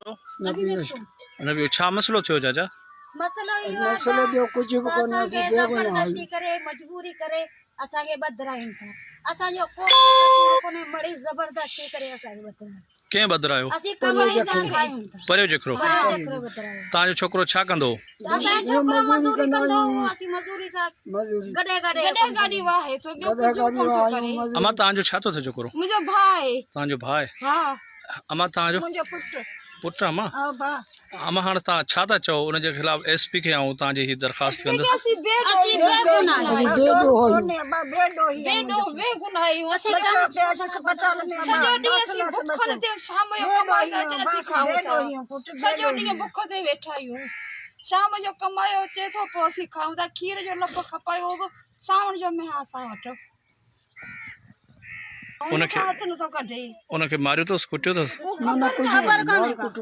नबी छा मसलो थियो चाचा? मसलो ॿियो कुझु बि कोन्हे असीं ज़बरदस्ती करे मजबूरी करे असांखे बदिराइनि था असांजो कोन्हे मड़ी ज़बरदस्ती करे असांखे बदिराइनि कंहिं बदिरायो? असीं कमाईंदा खायूं था परियो जेकरो तव्हांजो छोकिरो छा कंदो? असांजो छोकिरो मज़दूरी कंदो हो असीं मज़दूरी सां गॾे गाॾी वाहे तो ॿियो कुझु कोन थो करे। अमा तव्हांजो छा थो थिए छोकिरो? मुंहिंजो भाउ आहे। तव्हांजो भाउ आहे? हा। अमा तव्हांजो मुंहिंजो पुटु पुट अमा? हा भाउ। अमा हाणे तव्हां छा था चओ उनजे खिलाफ़ एसपी खे ऐं तव्हांजी ही दरख़्वास्त कंदसि? असीं बेगुनाह आहियूं असीं अस्पताल में सॼो ॾींहुं असीं बुख ते शाम जो कमायो अचे असीं खाऊं था सॼो ॾींहुं बुख ते वेठा आहियूं शाम जो कमायो अचे थो पोइ असीं खाऊं था खीर जो लप खपायो बि सावण जो में असां वटि उनखे मारियो अथसि कुटियो अथसि? ख़बर कान्हे।